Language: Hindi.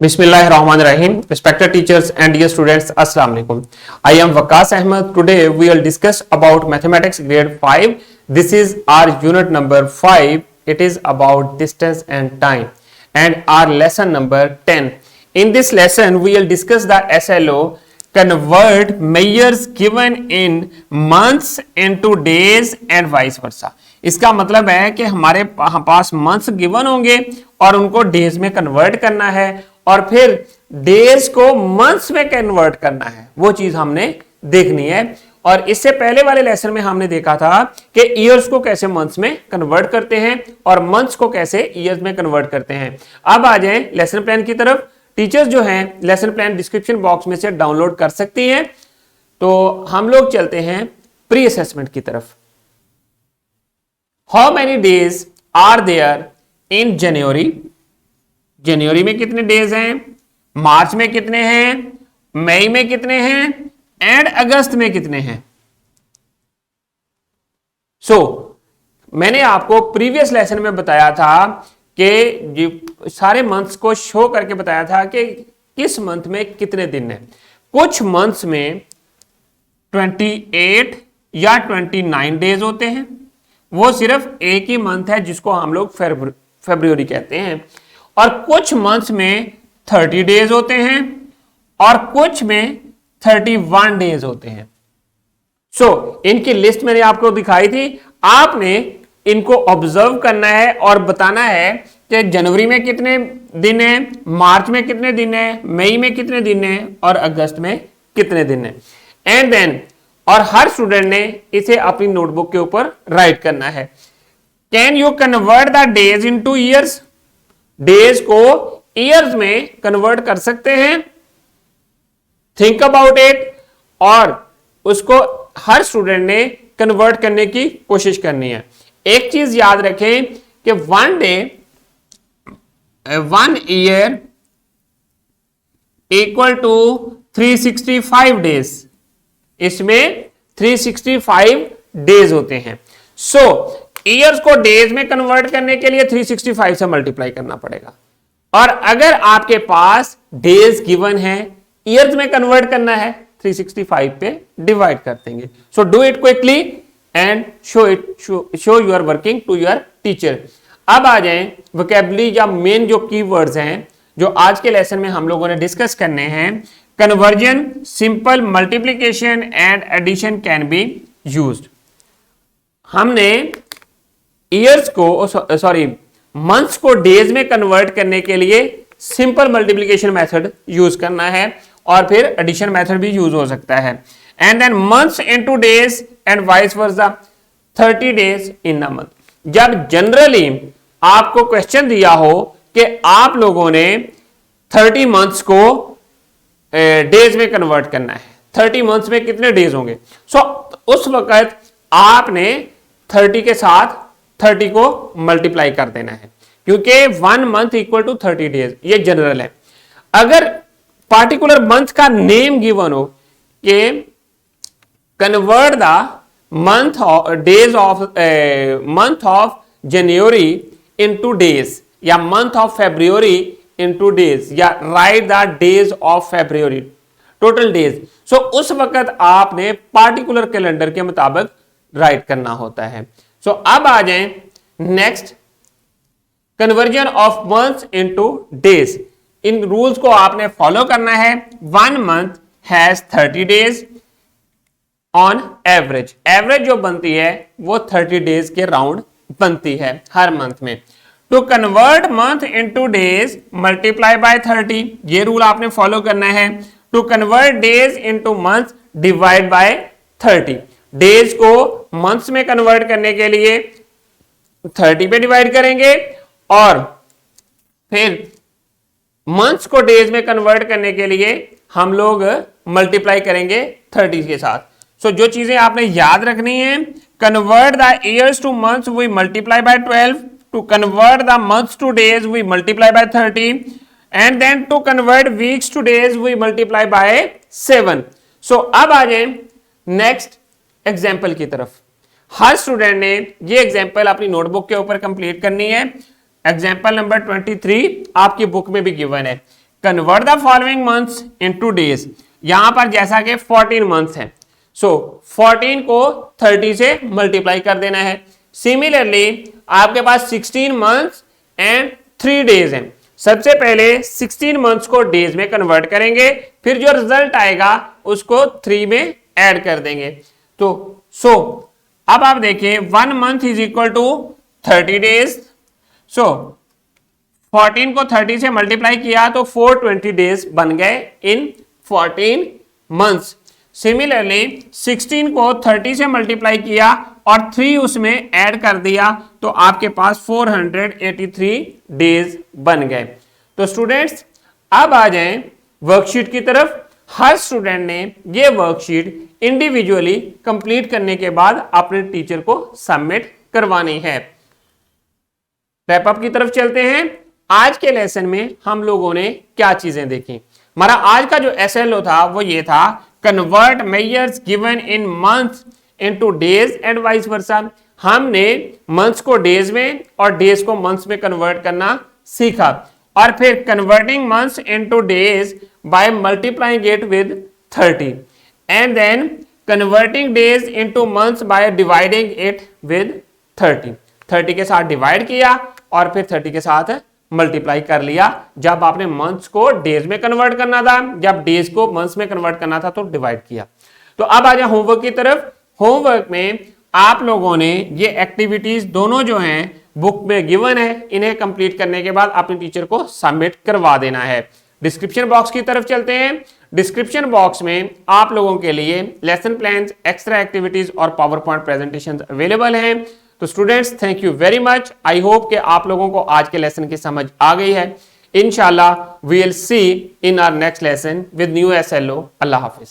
Bismillahirrahmanirrahim. Respected teachers and dear students, Assalamu alaikum. I am Waqas Ahmed. Today we will discuss about mathematics grade 5. This is our unit number 5. It is about distance and time and our lesson number 10. In this lesson we will discuss the SLO, convert measures given in months into days and vice versa. इसका मतलब है कि हमारे पास मंथ्स गिवन होंगे और उनको डेज में कन्वर्ट करना है और फिर डेज को मंथ्स में कन्वर्ट करना है, वो चीज हमने देखनी है। और इससे पहले वाले लेसन में हमने देखा था कि ईयर्स को कैसे मंथ्स में कन्वर्ट करते हैं और मंथ्स को कैसे ईयर्स में कन्वर्ट करते हैं। अब आ जाएं लेसन प्लान की तरफ। टीचर्स जो हैं लेसन प्लान डिस्क्रिप्शन बॉक्स में से डाउनलोड कर सकती हैं। तो हम लोग चलते हैं प्री असेसमेंट की तरफ। How many days are there in January? जनवरी में कितने डेज हैं, मार्च में कितने हैं, मई में कितने हैं एंड अगस्त में कितने हैं। मैंने आपको प्रीवियस लेसन में बताया था कि सारे मंथ्स को शो करके बताया था कि किस मंथ में कितने दिन है। कुछ मंथ्स में 28 या 29 डेज होते हैं, वो सिर्फ एक ही मंथ है जिसको हम लोग फरवरी कहते हैं। और कुछ मंथ्स में 30 डेज होते हैं और कुछ में 31 डेज होते हैं। इनकी लिस्ट मैंने आपको दिखाई थी, आपने इनको ऑब्जर्व करना है और बताना है कि जनवरी में कितने दिन है, मार्च में कितने दिन है, मई में कितने दिन है और अगस्त में कितने दिन है। एंड देन और हर स्टूडेंट ने इसे अपनी नोटबुक के ऊपर राइट करना है। Can you convert the days into years? Days को ईयर्स में कन्वर्ट कर सकते हैं? Think about it. और उसको हर स्टूडेंट ने कन्वर्ट करने की कोशिश करनी है। एक चीज याद रखें कि 1 ईयर इक्वल टू 365 डेज। इसमें 365 डेज होते हैं। ईयर्स को डेज में कन्वर्ट करने के लिए 365 से मल्टीप्लाई करना पड़ेगा। और अगर आपके पास डेज गिवन है, ईयर्स में कन्वर्ट करना है, 365 पे डिवाइड कर देंगे। Do it quickly and show your working to your teacher. अब आ जाएं वोकैबुलरी या मेन जो कीवर्ड्स हैं जो आज के लेसन में हम लोगों ने डिस्कस करने हैं। Conversion, simple multiplication and addition can be used. हमने ईयर्स को मंथ्स को डेज में कन्वर्ट करने के लिए सिंपल मल्टीप्लिकेशन मेथड यूज करना है और फिर एडिशन मेथड भी यूज हो सकता है। And then months into days and vice versa, 30 days in a month. जब जनरली आपको क्वेश्चन दिया हो कि आप लोगों ने 30 मंथ्स को डेज में कन्वर्ट करना है, 30 मंथ्स में कितने डेज होंगे, उस वक्त आपने 30 के साथ 30 को मल्टीप्लाई कर देना है, क्योंकि 1 मंथ इक्वल टू 30 डेज, ये जनरल है। अगर पार्टिकुलर मंथ का नेम गिवन हो कि convert the month of January into days या month of February into days या write the days of February, total days. उस वक्त आपने पार्टिकुलर कैलेंडर के मुताबिक राइट करना होता है। अब आ जाएं next, conversion of months into days. In rules को आपने फॉलो करना है। 1 month has 30 days on average. Average जो बनती है वो 30 डेज के राउंड बनती है हर मंथ में। To convert month into days multiply by 30, ये रूल आपने फॉलो करना है। To convert days into month divide by 30। Days को मंथ्स में कन्वर्ट करने के लिए 30 पे डिवाइड करेंगे और फिर मंथ्स को डेज में कन्वर्ट करने के लिए हम लोग मल्टीप्लाई करेंगे 30 के साथ। जो चीजें आपने याद रखनी है, convert the years to months we multiply by 12, to convert the months to days we multiply by 30 and then to convert weeks to days we multiply by 7। अब आ जाए नेक्स्ट एग्जाम्पल की तरफ। हर स्टूडेंट ने ये एग्जाम्पल अपनी नोटबुक के ऊपर कंप्लीट करनी है। एग्जाम्पल नंबर 23 आपकी बुक में भी गिवन है। Convert the following months into days. यहां पर जैसा कि 14 मंथ्स है, सो 14 को 30 से मल्टीप्लाई कर देना है। सिमिलरली आपके पास 16 मंथ्स एंड 3 डेज है। सबसे पहले 16 मंथ्स को डेज में कन्वर्ट करेंगे, फिर जो रिजल्ट आएगा उसको 3 में ऐड कर देंगे। तो अब आप देखिए 1 month is equal to 30 days. So 14 को 30 से मल्टीप्लाई किया तो 420 डेज बन गए इन 14 मंथ्स। सिमिलरली 16 को 30 से मल्टीप्लाई किया और 3 उसमें ऐड कर दिया तो आपके पास 483 डेज बन गए। तो स्टूडेंट्स अब आ जाएं वर्कशीट की तरफ। हर स्टूडेंट ने ये वर्कशीट इंडिविजुअली कंप्लीट करने के बाद अपने टीचर को सबमिट करवानी है। रैप अप की तरफ चलते हैं। आज के लेसन में हम लोगों ने क्या चीजें देखी। हमारा आज का जो SLO था वो ये था, convert measures given in months into days and vice वर्सा। हमने मंथ्स को डेज में और डेज को मंथ्स में कन्वर्ट करना सीखा, और फिर converting months into days by multiplying it with 30 and then converting days into months by dividing it with 30 के साथ डिवाइड किया और फिर 30 के साथ मल्टीप्लाई कर लिया। जब आपने मंथ्स को डेज में कन्वर्ट करना था, जब डेज को मंथ्स में कन्वर्ट करना था तो डिवाइड किया। तो अब आ जाए होमवर्क की तरफ। होमवर्क में आप लोगों ने ये एक्टिविटीज दोनों जो हैं बुक में गिवन है, इन्हें कंप्लीट करने के बाद अपने टीचर को सबमिट करवा देना है। डिस्क्रिप्शन बॉक्स की तरफ चलते हैं। डिस्क्रिप्शन बॉक्स में आप लोगों के लिए लेसन प्लान्स, एक्स्ट्रा एक्टिविटीज और पावर पॉइंट प्रेजेंटेशन अवेलेबल हैं। तो students thank you very much. I hope कि आप लोगों को आज के लेसन की समझ आ गई है। इंशाल्लाह we will see in our next lesson with new SLO। अल्लाह हाफिज।